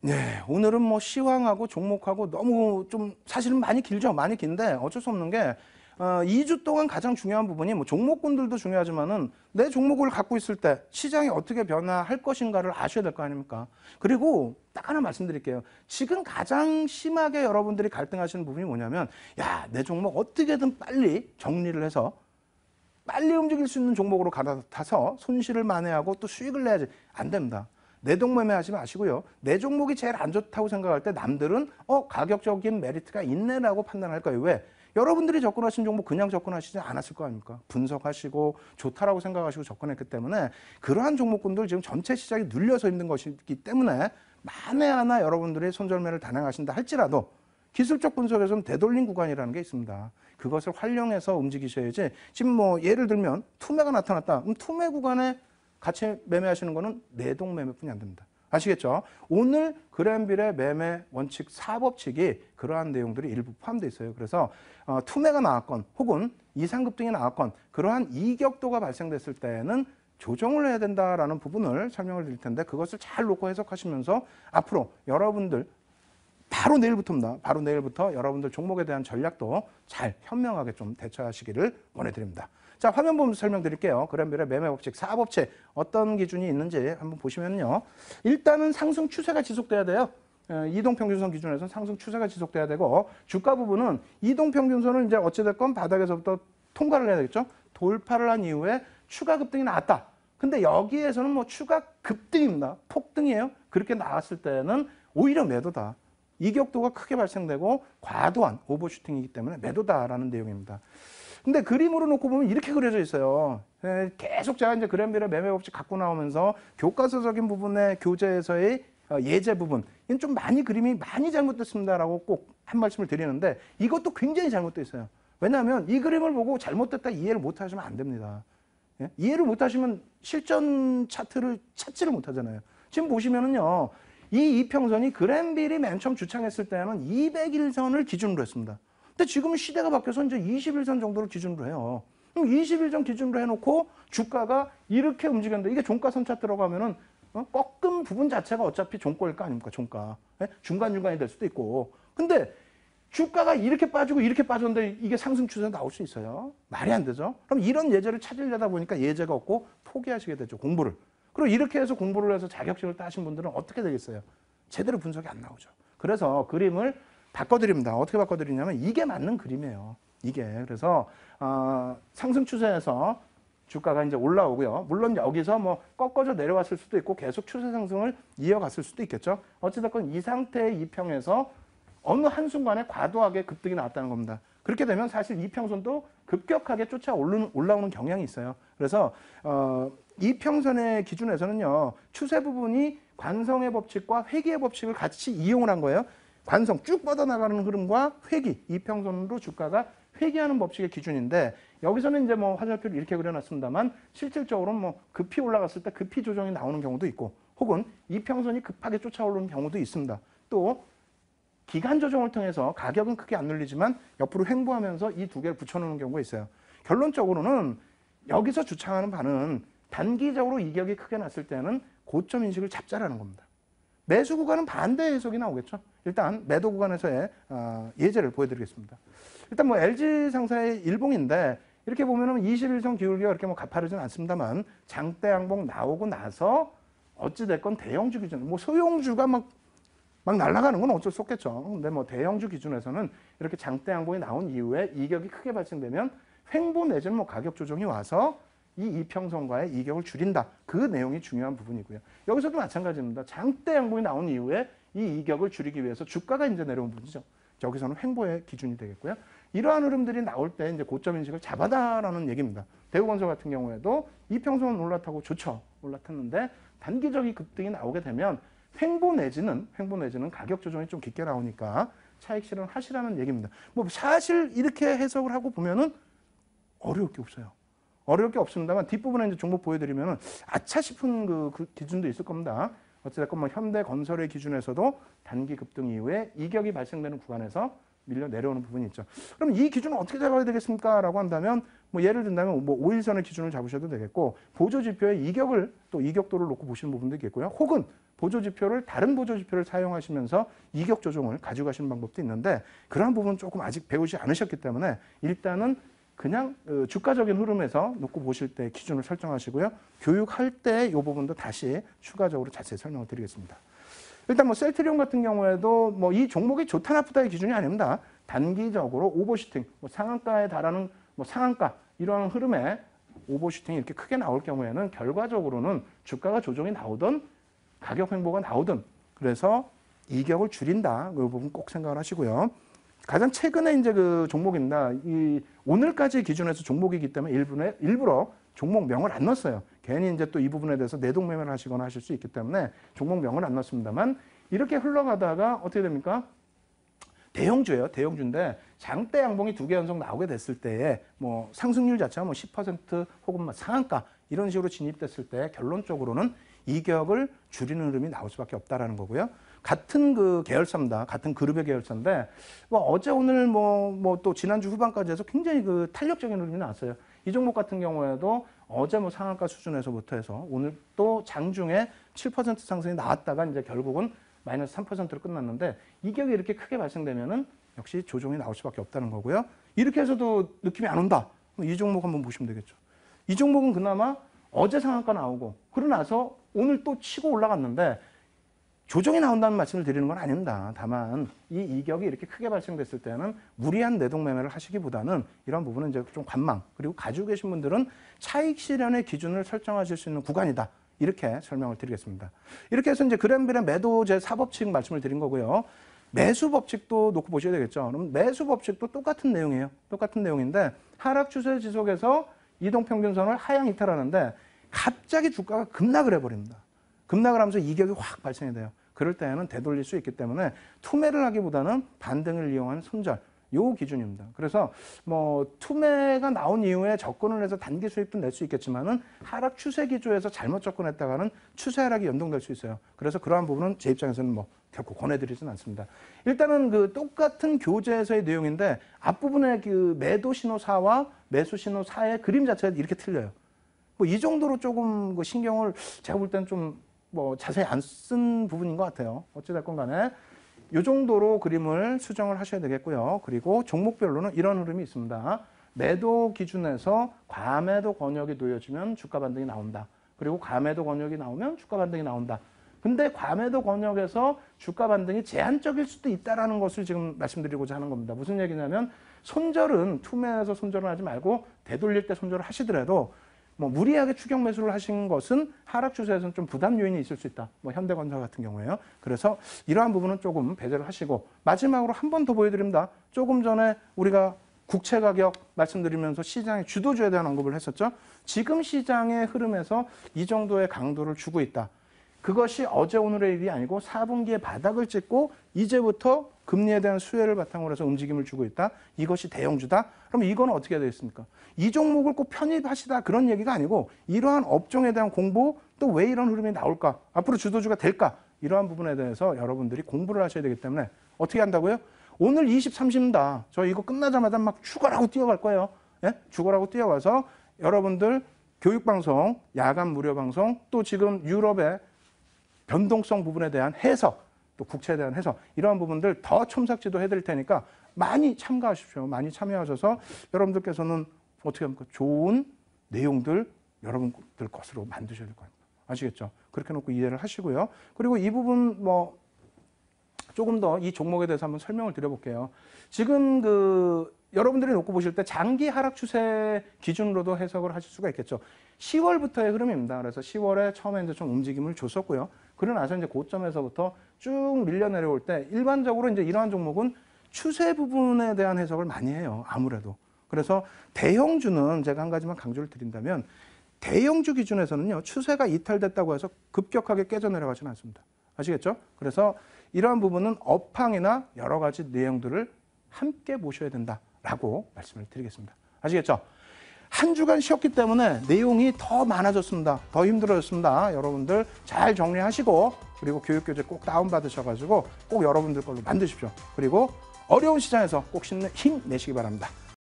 네, 오늘은 뭐 시황하고 종목하고 너무 좀 사실은 많이 길죠. 많이 긴데 어쩔 수 없는 게 2주 동안 가장 중요한 부분이 뭐 종목군들도 중요하지만은 내 종목을 갖고 있을 때 시장이 어떻게 변화할 것인가를 아셔야 될 거 아닙니까? 그리고 딱 하나 말씀드릴게요. 지금 가장 심하게 여러분들이 갈등하시는 부분이 뭐냐면 야, 내 종목 어떻게든 빨리 정리를 해서 빨리 움직일 수 있는 종목으로 갈아타서 손실을 만회하고 또 수익을 내야지. 안 됩니다. 내동매매 하지 마시고요. 내 종목이 제일 안 좋다고 생각할 때 남들은 가격적인 메리트가 있네라고 판단할 거예요. 왜? 여러분들이 접근하신 종목 그냥 접근하시지 않았을 거 아닙니까? 분석하시고 좋다라고 생각하시고 접근했기 때문에 그러한 종목군들 지금 전체 시장이 눌려서 있는 것이기 때문에 만에 하나 여러분들이 손절매를 단행하신다 할지라도 기술적 분석에서는 되돌림 구간이라는 게 있습니다. 그것을 활용해서 움직이셔야지. 지금 뭐 예를 들면 투매가 나타났다. 그럼 투매 구간에 같이 매매하시는 거는 내동매매뿐이 안 됩니다. 아시겠죠? 오늘 그랜빌의 매매 원칙 4법칙이 그러한 내용들이 일부 포함되어 있어요. 그래서 투매가 나왔건 혹은 이상급등이 나왔건 그러한 이격도가 발생됐을 때는 조정을 해야 된다라는 부분을 설명을 드릴 텐데 그것을 잘 놓고 해석하시면서 앞으로 여러분들 바로 내일부터입니다. 바로 내일부터 여러분들 종목에 대한 전략도 잘 현명하게 좀 대처하시기를 원해드립니다. 자, 화면 보면서 설명드릴게요. 그랜빌의 매매법칙 4법칙 어떤 기준이 있는지 한번 보시면요. 일단은 상승 추세가 지속돼야 돼요. 이동평균선 기준에서는 상승 추세가 지속돼야 되고 주가 부분은 이동평균선을 이제 어찌됐건 바닥에서부터 통과를 해야 되겠죠. 돌파를 한 이후에 추가 급등이 나왔다. 근데 여기에서는 뭐 추가 급등입니다. 폭등이에요. 그렇게 나왔을 때는 오히려 매도다. 이격도가 크게 발생되고 과도한 오버슈팅이기 때문에 매도다라는 내용입니다. 근데 그림으로 놓고 보면 이렇게 그려져 있어요. 계속 제가 이제 그랜빌의 매매법칙 갖고 나오면서 교과서적인 부분의 교재에서의 예제 부분, 이건 좀 많이 그림이 많이 잘못됐습니다라고 꼭 한 말씀을 드리는데 이것도 굉장히 잘못되어 있어요. 왜냐하면 이 그림을 보고 잘못됐다 이해를 못 하시면 안 됩니다. 예? 이해를 못 하시면 실전 차트를 찾지를 못하잖아요. 지금 보시면은요. 이 이평선이 그랜빌이 맨 처음 주창했을 때는 200일선을 기준으로 했습니다. 근데 지금은 시대가 바뀌어서 이제 21선 정도를 기준으로 해요. 그럼 21선 기준으로 해놓고 주가가 이렇게 움직였는데 이게 종가선 차트라고 하면은 꺾은 부분 자체가 어차피 종가일 거 아닙니까? 종가. 예? 중간중간이 될 수도 있고. 근데 주가가 이렇게 빠지고 이렇게 빠졌는데 이게 상승 추세 나올 수 있어요? 말이 안 되죠? 그럼 이런 예제를 찾으려다 보니까 예제가 없고 포기하시게 되죠. 공부를. 그리고 이렇게 해서 공부를 해서 자격증을 따신 분들은 어떻게 되겠어요? 제대로 분석이 안 나오죠. 그래서 그림을 바꿔드립니다. 어떻게 바꿔드리냐면 이게 맞는 그림이에요. 이게. 그래서 상승 추세에서 주가가 이제 올라오고요. 물론 여기서 뭐 꺾어져 내려왔을 수도 있고 계속 추세 상승을 이어갔을 수도 있겠죠. 어찌됐건 이 상태의 이평에서 어느 한순간에 과도하게 급등이 나왔다는 겁니다. 그렇게 되면 사실 이평선도 급격하게 쫓아 올라오는 경향이 있어요. 그래서 이평선의 기준에서는요. 추세 부분이 관성의 법칙과 회귀의 법칙을 같이 이용을 한 거예요. 관성 쭉 뻗어나가는 흐름과 회귀, 이평선으로 주가가 회귀하는 법칙의 기준인데 여기서는 이제 뭐 화살표를 이렇게 그려놨습니다만 실질적으로는 뭐 급히 올라갔을 때 급히 조정이 나오는 경우도 있고 혹은 이평선이 급하게 쫓아오르는 경우도 있습니다. 또 기간 조정을 통해서 가격은 크게 안 눌리지만 옆으로 횡보하면서 이 두 개를 붙여놓는 경우가 있어요. 결론적으로는 여기서 주창하는 바는 단기적으로 이격이 크게 났을 때는 고점 인식을 잡자라는 겁니다. 매수 구간은 반대 해석이 나오겠죠. 일단 매도 구간에서의 예제를 보여드리겠습니다. 일단 뭐 LG상사의 일봉인데 이렇게 보면은 21선 기울기가 그렇게 뭐 가파르진 않습니다만 장대 양봉 나오고 나서 어찌됐건 대형주 기준, 뭐 소형주가 막 날아가는 건 어쩔 수 없겠죠. 근데 뭐 대형주 기준에서는 이렇게 장대 양봉이 나온 이후에 이격이 크게 발생되면 횡보 내지는 뭐 가격 조정이 와서 이 이평선과의 이격을 줄인다. 그 내용이 중요한 부분이고요. 여기서도 마찬가지입니다. 장대 양봉이 나온 이후에 이 이격을 줄이기 위해서 주가가 이제 내려온 부분이죠. 여기서는 횡보의 기준이 되겠고요. 이러한 흐름들이 나올 때 이제 고점 인식을 잡아다라는 얘기입니다. 대우건설 같은 경우에도 이평선 올라타고 좋죠. 올라탔는데 단기적인 급등이 나오게 되면 횡보 내지는 가격 조정이 좀 깊게 나오니까 차익 실현 하시라는 얘기입니다. 뭐 사실 이렇게 해석을 하고 보면은 어려울 게 없어요. 어려울 게 없습니다만 뒷부분에 이제 종목 보여드리면은 아차 싶은 그 기준도 있을 겁니다. 어찌됐건 뭐 현대건설의 기준에서도 단기 급등 이후에 이격이 발생되는 구간에서 밀려 내려오는 부분이 있죠. 그럼 이 기준은 어떻게 잡아야 되겠습니까? 라고 한다면 뭐 예를 든다면 뭐 5일선의 기준을 잡으셔도 되겠고 보조지표의 이격을 또 이격도를 놓고 보시는 부분도 있겠고요. 혹은 보조지표를 다른 보조지표를 사용하시면서 이격 조정을 가져가시는 방법도 있는데 그러한 부분은 조금 아직 배우지 않으셨기 때문에 일단은 그냥 주가적인 흐름에서 놓고 보실 때 기준을 설정하시고요. 교육할 때 이 부분도 다시 추가적으로 자세히 설명을 드리겠습니다. 일단 뭐 셀트리온 같은 경우에도 뭐 이 종목이 좋다 나쁘다의 기준이 아닙니다. 단기적으로 오버슈팅, 뭐 상한가에 달하는 뭐 상한가 이러한 흐름에 오버슈팅이 이렇게 크게 나올 경우에는 결과적으로는 주가가 조정이 나오든 가격 횡보가 나오든 그래서 이격을 줄인다. 이 부분 꼭 생각을 하시고요. 가장 최근에 이제 그 종목입니다. 이 오늘까지 기준에서 종목이기 때문에 일부러 종목명을 안 넣었어요. 괜히 이제 또 이 부분에 대해서 내동매매를 하시거나 하실 수 있기 때문에 종목명을 안 넣었습니다만 이렇게 흘러가다가 어떻게 됩니까? 대형주예요. 대형주인데 장대 양봉이 2개 연속 나오게 됐을 때에 뭐 상승률 자체가 뭐 10% 혹은 뭐 상한가 이런 식으로 진입됐을 때 결론적으로는 이격을 줄이는 흐름이 나올 수밖에 없다라는 거고요. 같은 그 계열사입니다. 같은 그룹의 계열사인데 뭐 어제 오늘 뭐 또 지난주 후반까지 해서 굉장히 그 탄력적인 흐름이 나왔어요. 이 종목 같은 경우에도 어제 뭐 상한가 수준에서부터 해서 오늘 또 장중에 7% 상승이 나왔다가 이제 결국은 마이너스 3%로 끝났는데 이격이 이렇게 크게 발생되면은 역시 조정이 나올 수밖에 없다는 거고요. 이렇게 해서도 느낌이 안 온다. 이 종목 한번 보시면 되겠죠. 이 종목은 그나마 어제 상한가 나오고 그러고 나서 오늘 또 치고 올라갔는데 조정이 나온다는 말씀을 드리는 건 아닙니다. 다만 이 이격이 이렇게 크게 발생됐을 때는 무리한 내동매매를 하시기보다는 이런 부분은 이제 좀 관망 그리고 가지고 계신 분들은 차익 실현의 기준을 설정하실 수 있는 구간이다. 이렇게 설명을 드리겠습니다. 이렇게 해서 이제 그램빌의 매도 제 4법칙 말씀을 드린 거고요. 매수 법칙도 놓고 보셔야 되겠죠. 그럼 매수 법칙도 똑같은 내용이에요. 똑같은 내용인데 하락 추세 지속에서 이동평균선을 하향 이탈하는데 갑자기 주가가 급락을 해버립니다. 급락을 하면서 이격이 확 발생이 돼요. 그럴 때에는 되돌릴 수 있기 때문에 투매를 하기보다는 반등을 이용한 손절 요 기준입니다. 그래서 뭐 투매가 나온 이후에 접근을 해서 단기 수익도 낼 수 있겠지만은 하락 추세 기조에서 잘못 접근했다가는 추세 하락이 연동될 수 있어요. 그래서 그러한 부분은 제 입장에서는 뭐 결코 권해드리진 않습니다. 일단은 그 똑같은 교재에서의 내용인데 앞부분에 그 매도 신호 4와 매수 신호 4의 그림 자체가 이렇게 틀려요. 뭐 이 정도로 조금 그 신경을 제가 볼 때는 좀 뭐 자세히 안 쓴 부분인 것 같아요. 어찌됐건 간에 이 정도로 그림을 수정을 하셔야 되겠고요. 그리고 종목별로는 이런 흐름이 있습니다. 매도 기준에서 과매도 권역이 놓여지면 주가 반등이 나온다. 그리고 과매도 권역이 나오면 주가 반등이 나온다. 근데 과매도 권역에서 주가 반등이 제한적일 수도 있다는 것을 지금 말씀드리고자 하는 겁니다. 무슨 얘기냐면 손절은 투매해서 손절을 하지 말고 되돌릴 때 손절을 하시더라도 뭐 무리하게 추격 매수를 하신 것은 하락 추세에서는 좀 부담 요인이 있을 수 있다. 뭐 현대건설 같은 경우에요. 그래서 이러한 부분은 조금 배제를 하시고 마지막으로 한 번 더 보여드립니다. 조금 전에 우리가 국채 가격 말씀드리면서 시장의 주도주에 대한 언급을 했었죠. 지금 시장의 흐름에서 이 정도의 강도를 주고 있다. 그것이 어제 오늘의 일이 아니고 4분기에 바닥을 찍고 이제부터 금리에 대한 수혜를 바탕으로 해서 움직임을 주고 있다. 이것이 대형주다. 그럼 이거는 어떻게 해야 되겠습니까? 이 종목을 꼭 편입하시다 그런 얘기가 아니고 이러한 업종에 대한 공부 또 왜 이런 흐름이 나올까? 앞으로 주도주가 될까? 이러한 부분에 대해서 여러분들이 공부를 하셔야 되기 때문에 어떻게 한다고요? 오늘 20, 30다. 저 이거 끝나자마자 막 죽어라고 뛰어갈 거예요. 예? 죽어라고 뛰어가서 여러분들 교육방송, 야간 무료방송 또 지금 유럽의 변동성 부분에 대한 해석, 또 국채에 대한 해석 이러한 부분들 더 첨삭지도 해드릴 테니까 많이 참가하십시오. 많이 참여하셔서 여러분들께서는 어떻게 합니까? 좋은 내용들 여러분들 것으로 만드셔야 될 겁니다. 아시겠죠? 그렇게 놓고 이해를 하시고요. 그리고 이 부분 뭐 조금 더 이 종목에 대해서 한번 설명을 드려볼게요. 지금 그 여러분들이 놓고 보실 때 장기 하락 추세 기준으로도 해석을 하실 수가 있겠죠. 10월부터의 흐름입니다. 그래서 10월에 처음에 이제 좀 움직임을 줬었고요. 그러고 나서 이제 고점에서부터 쭉 밀려 내려올 때 일반적으로 이제 이러한 종목은 추세 부분에 대한 해석을 많이 해요. 아무래도. 그래서 대형주는 제가 한 가지만 강조를 드린다면 대형주 기준에서는요. 추세가 이탈됐다고 해서 급격하게 깨져 내려가지는 않습니다. 아시겠죠? 그래서 이러한 부분은 업황이나 여러 가지 내용들을 함께 보셔야 된다라고 말씀을 드리겠습니다. 아시겠죠? 한 주간 쉬었기 때문에 내용이 더 많아졌습니다. 더 힘들어졌습니다. 여러분들 잘 정리하시고 그리고 교육교재 꼭 다운받으셔가지고 꼭 여러분들 걸로 만드십시오. 그리고 어려운 시장에서 꼭 힘내시기 바랍니다.